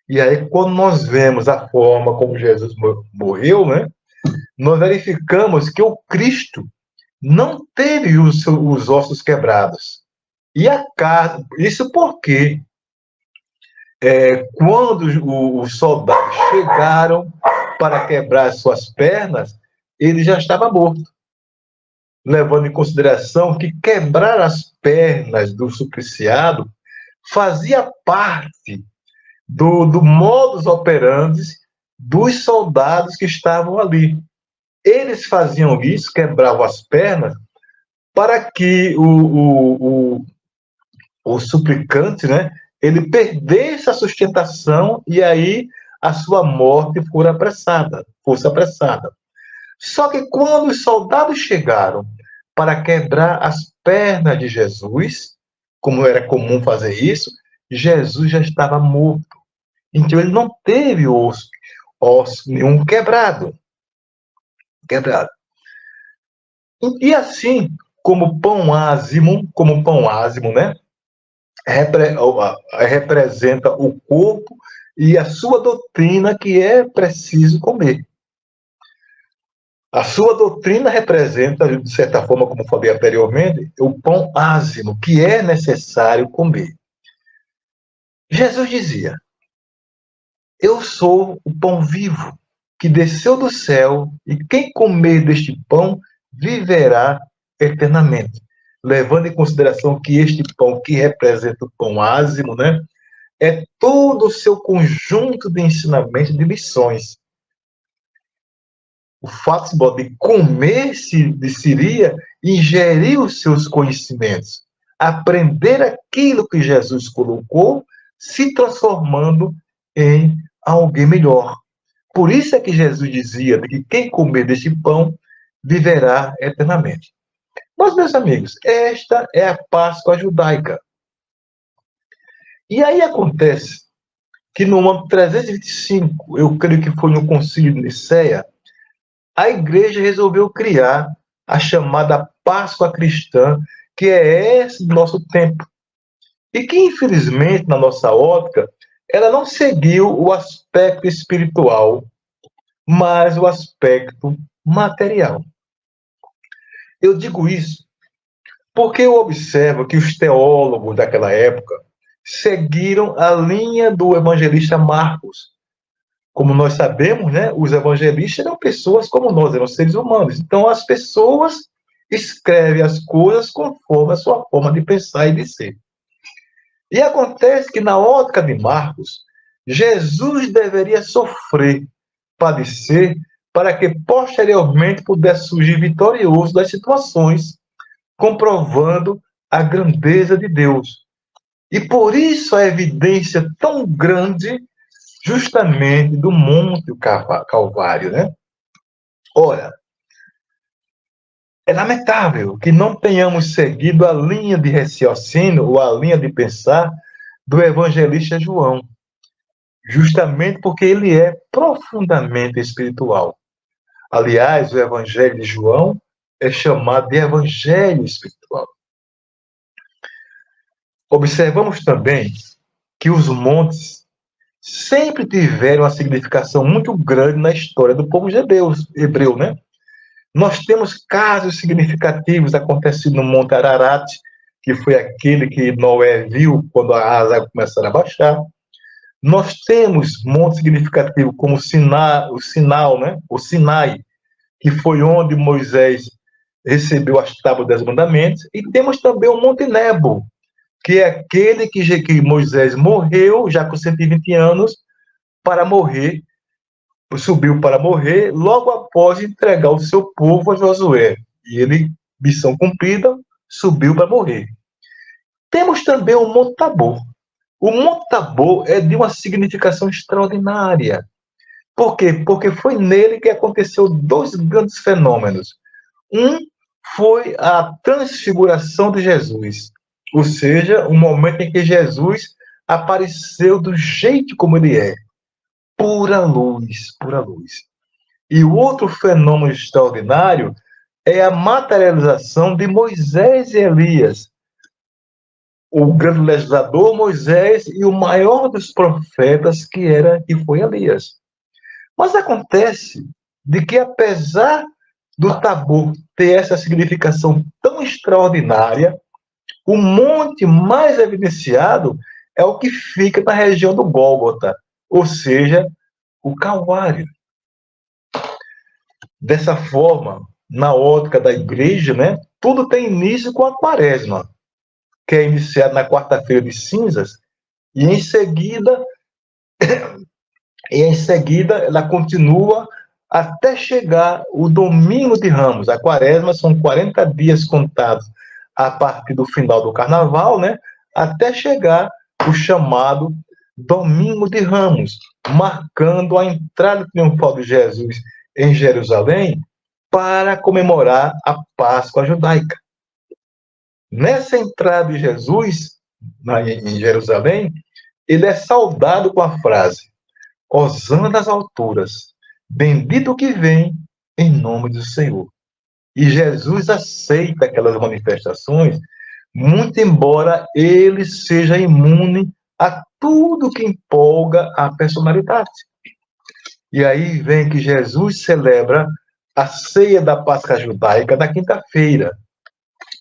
E aí, quando nós vemos a forma como Jesus morreu, né, nós verificamos que o Cristo não teve os ossos quebrados. E a carne, isso porque quando os soldados chegaram para quebrar as suas pernas, ele já estava morto. Levando em consideração que quebrar as pernas do supliciado fazia parte do modus operandi dos soldados que estavam ali. Eles faziam isso, quebravam as pernas, para que o suplicante, né, ele perdesse a sustentação e aí a sua morte fosse apressada. Só que quando os soldados chegaram para quebrar as pernas de Jesus, como era comum fazer isso, Jesus já estava morto. Então ele não teve osso nenhum quebrado. E assim, como pão ázimo, né? Representa o corpo e a sua doutrina que é preciso comer. A sua doutrina representa, de certa forma, como falei anteriormente, o pão ázimo, que é necessário comer. Jesus dizia: eu sou o pão vivo, que desceu do céu, e quem comer deste pão viverá eternamente. Levando em consideração que este pão, que representa o pão ázimo, né, é todo o seu conjunto de ensinamentos, de lições. O fato de comer seria ingerir os seus conhecimentos, aprender aquilo que Jesus colocou, se transformando em alguém melhor. Por isso é que Jesus dizia que quem comer deste pão viverá eternamente. Mas, meus amigos, esta é a Páscoa judaica. E aí acontece que no ano 325, eu creio que foi no Concílio de Nicéia, a igreja resolveu criar a chamada Páscoa cristã, que é esse nosso tempo. E que, infelizmente, na nossa ótica, ela não seguiu o aspecto espiritual, mas o aspecto material. Eu digo isso porque eu observo que os teólogos daquela época seguiram a linha do evangelista Marcos. Como nós sabemos, né, os evangelistas eram pessoas como nós, eram seres humanos. Então, as pessoas escrevem as coisas conforme a sua forma de pensar e de ser. E acontece que, na ótica de Marcos, Jesus deveria sofrer, padecer, para que posteriormente pudesse surgir vitorioso das situações, comprovando a grandeza de Deus. E por isso a evidência tão grande, justamente do Monte Calvário, né? Ora, é lamentável que não tenhamos seguido a linha de raciocínio ou a linha de pensar do evangelista João, justamente porque ele é profundamente espiritual. Aliás, o Evangelho de João é chamado de Evangelho espiritual. Observamos também que os montes sempre tiveram uma significação muito grande na história do povo hebreu, né? Nós temos casos significativos acontecidos no Monte Ararat, que foi aquele que Noé viu quando as águas começaram a baixar. Nós temos montes significativos como o Sinai, que foi onde Moisés recebeu as tábuas dos mandamentos, e temos também o Monte Nebo, que é aquele que Moisés morreu, já com 120 anos, para morrer, subiu para morrer, logo após entregar o seu povo a Josué. E ele, missão cumprida, subiu para morrer. Temos também o Monte Tabor. O Monte Tabor é de uma significação extraordinária. Por quê? Porque foi nele que aconteceu dois grandes fenômenos. Um foi a transfiguração de Jesus, ou seja, o momento em que Jesus apareceu do jeito como ele é, pura luz, pura luz. E o outro fenômeno extraordinário é a materialização de Moisés e Elias, o grande legislador Moisés e o maior dos profetas que foi Elias. Mas acontece de que, apesar do Tabor ter essa significação tão extraordinária, o monte mais evidenciado é o que fica na região do Gólgota, ou seja, o Calvário. Dessa forma, na ótica da igreja, né, tudo tem início com a Quaresma, que é iniciada na quarta-feira de cinzas, e em seguida ela continua até chegar o domingo de Ramos. A Quaresma são 40 dias contados a partir do final do Carnaval, né, até chegar o chamado Domingo de Ramos, marcando a entrada triunfal de Jesus em Jerusalém, para comemorar a Páscoa judaica. Nessa entrada de Jesus em Jerusalém, ele é saudado com a frase: Hosana nas alturas, bendito o que vem em nome do Senhor. E Jesus aceita aquelas manifestações, muito embora ele seja imune a tudo que empolga a personalidade. E aí vem que Jesus celebra a ceia da Páscoa judaica na quinta-feira.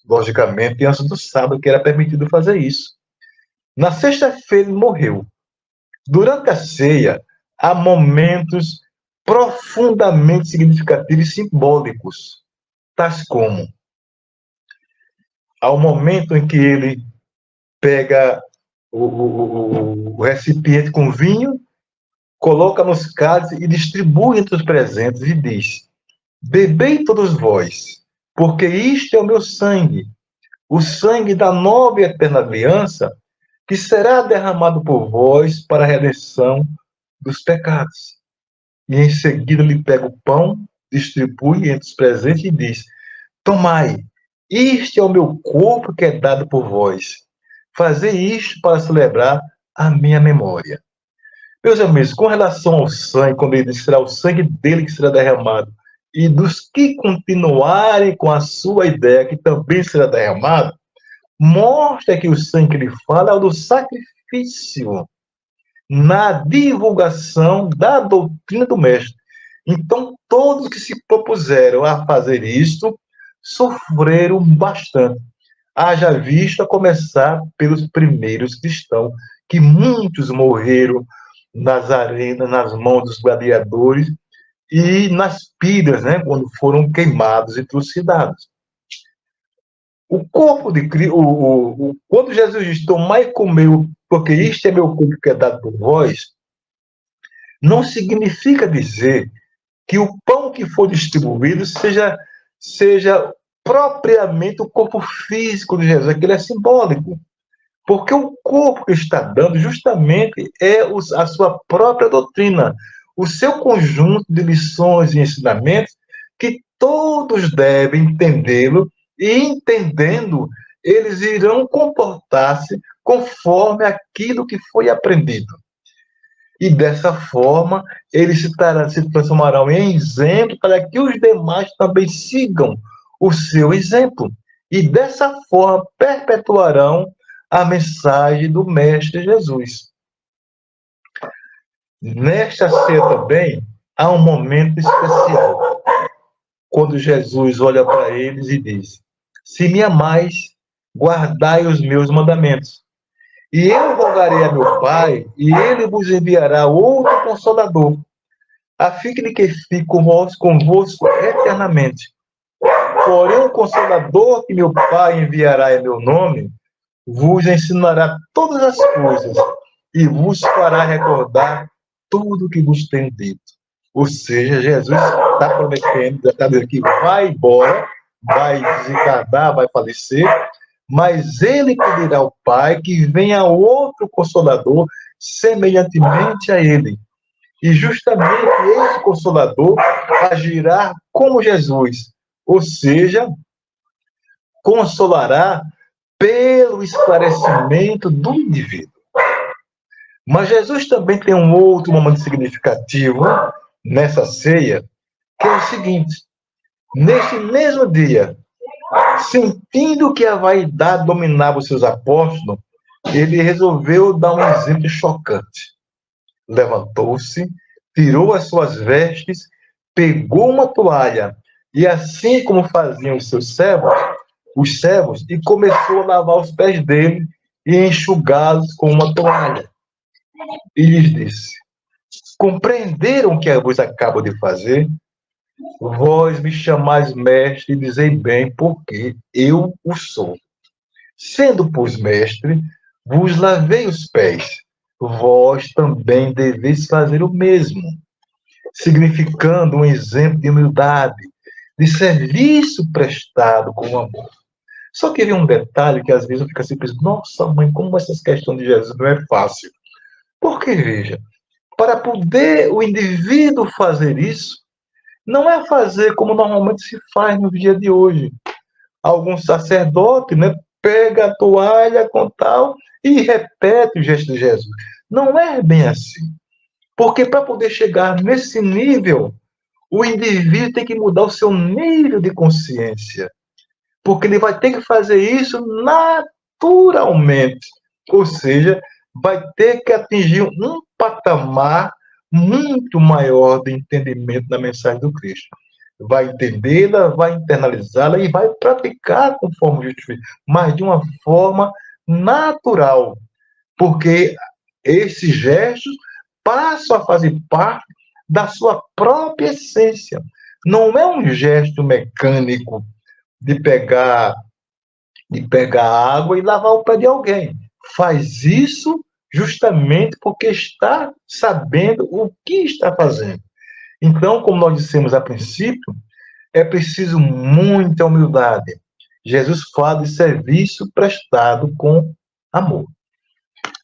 Logicamente, antes do sábado, que era permitido fazer isso. Na sexta-feira, ele morreu. Durante a ceia, há momentos profundamente significativos e simbólicos, tais como há o momento em que ele pega o recipiente com vinho, coloca nos cálices e distribui entre os presentes e diz: bebei todos vós, porque isto é o meu sangue, o sangue da nova e eterna aliança, que será derramado por vós para a redenção dos pecados. E em seguida ele pega o pão, distribui entre os presentes e diz: tomai, isto é o meu corpo que é dado por vós. Fazei isto para celebrar a minha memória. Meus amigos, com relação ao sangue, quando ele diz que será o sangue dele que será derramado, e dos que continuarem com a sua ideia que também será derramado, mostra que o sangue que ele fala é o do sacrifício, na divulgação da doutrina do Mestre. Então, todos que se propuseram a fazer isto sofreram bastante. Haja visto a começar pelos primeiros cristãos, que muitos morreram nas arenas, nas mãos dos gladiadores e nas pilhas, né, quando foram queimados e trucidados. O corpo de Cristo, quando Jesus diz: tomai e comei, porque isto é meu corpo que é dado por vós, não significa dizer que o pão que for distribuído seja propriamente o corpo físico de Jesus, aquele é simbólico. Porque o corpo que está dando justamente é a sua própria doutrina, o seu conjunto de lições e ensinamentos que todos devem entendê-lo, e entendendo, eles irão comportar-se conforme aquilo que foi aprendido. E dessa forma, eles se transformarão em exemplo para que os demais também sigam o seu exemplo. E dessa forma perpetuarão a mensagem do Mestre Jesus. Nesta ceia também, há um momento especial, quando Jesus olha para eles e diz: se me amais, guardai os meus mandamentos. E eu rogarei a meu Pai, e ele vos enviará outro Consolador, a fim de que fique convosco eternamente. Porém, o Consolador que meu Pai enviará em meu nome, vos ensinará todas as coisas, e vos fará recordar tudo o que vos tenho dito. Ou seja, Jesus está prometendo, está dizendo que vai embora, vai desencarnar, vai falecer, mas ele pedirá ao Pai que venha outro Consolador semelhantemente a ele. E justamente esse Consolador agirá como Jesus, ou seja, consolará pelo esclarecimento do indivíduo. Mas Jesus também tem um outro momento significativo nessa ceia, que é o seguinte: nesse mesmo dia, sentindo que a vaidade dominava os seus apóstolos, ele resolveu dar um exemplo chocante. Levantou-se, tirou as suas vestes, pegou uma toalha, e assim como faziam os seus servos, e começou a lavar os pés dele e enxugá-los com uma toalha. E lhes disse: compreenderam o que eu vos acabo de fazer? Vós me chamais mestre e dizei bem, porque eu o sou. Sendo, pois, mestre, vos lavei os pés, vós também deveis fazer o mesmo, significando um exemplo de humildade, de serviço prestado com amor. Só que vem um detalhe que às vezes eu fico assim pensando: nossa mãe, como essas questões de Jesus não é fácil. Porque, veja, para poder o indivíduo fazer isso, Não é fazer como normalmente se faz no dia de hoje. Algum sacerdote, né, pega a toalha com tal e repete o gesto de Jesus. Não é bem assim. Porque para poder chegar nesse nível, o indivíduo tem que mudar o seu nível de consciência. Porque ele vai ter que fazer isso naturalmente. Ou seja, vai ter que atingir um patamar muito maior de entendimento da mensagem do Cristo. Vai entendê-la, vai internalizá-la e vai praticar conforme justifica, mas de uma forma natural. Porque esses gestos passam a fazer parte da sua própria essência. Não é um gesto mecânico de pegar água e lavar o pé de alguém. Faz isso justamente porque está sabendo o que está fazendo. Então, como nós dissemos a princípio, é preciso muita humildade. Jesus fala de serviço prestado com amor.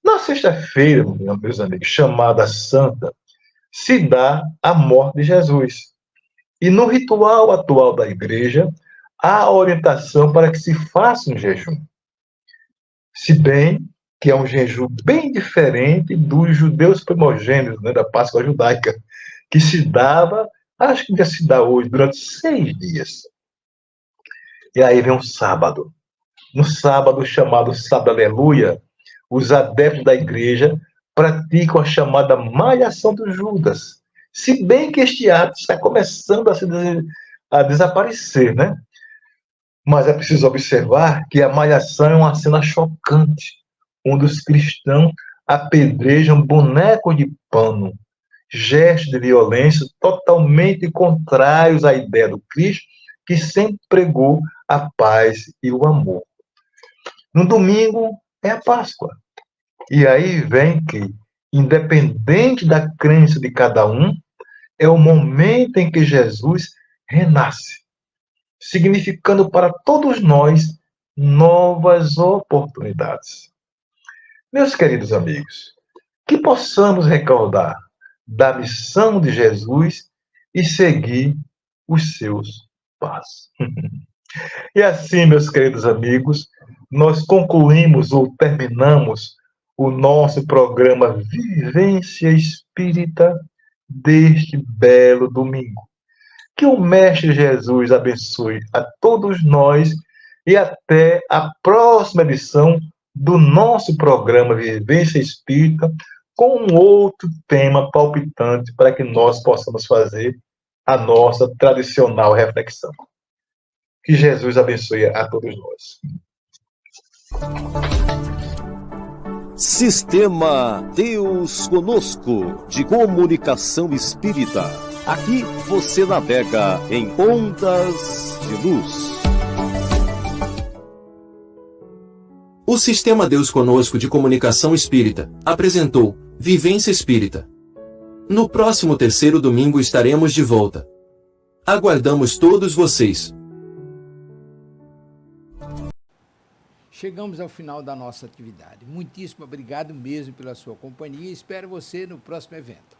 Na sexta-feira, meus amigos, chamada Santa, se dá a morte de Jesus. E no ritual atual da igreja, há orientação para que se faça um jejum. Se bem que é um jejum bem diferente dos judeus primogênitos, né, da Páscoa judaica, que se dava, acho que ainda se dá hoje, durante 6 dias. E aí vem um sábado. No sábado, chamado Sábado Aleluia, os adeptos da igreja praticam a chamada malhação dos Judas. Se bem que este ato está começando a desaparecer, né? Mas é preciso observar que a malhação é uma cena chocante, onde os cristãos apedrejam bonecos de pano, gestos de violência totalmente contrários à ideia do Cristo, que sempre pregou a paz e o amor. No domingo é a Páscoa. E aí vem que, independente da crença de cada um, é o momento em que Jesus renasce, significando para todos nós novas oportunidades. Meus queridos amigos, que possamos recordar da missão de Jesus e seguir os seus passos. E assim, meus queridos amigos, nós concluímos ou terminamos o nosso programa Vivência Espírita deste belo domingo. Que o Mestre Jesus abençoe a todos nós e até a próxima edição do nosso programa Vivência Espírita com um outro tema palpitante para que nós possamos fazer a nossa tradicional reflexão. Que Jesus abençoe a todos nós. Sistema Deus Conosco, de comunicação espírita. Aqui você navega em ondas de luz. O Sistema Deus Conosco de Comunicação Espírita apresentou Vivência Espírita. No próximo terceiro domingo estaremos de volta. Aguardamos todos vocês. Chegamos ao final da nossa atividade. Muitíssimo obrigado mesmo pela sua companhia e espero você no próximo evento.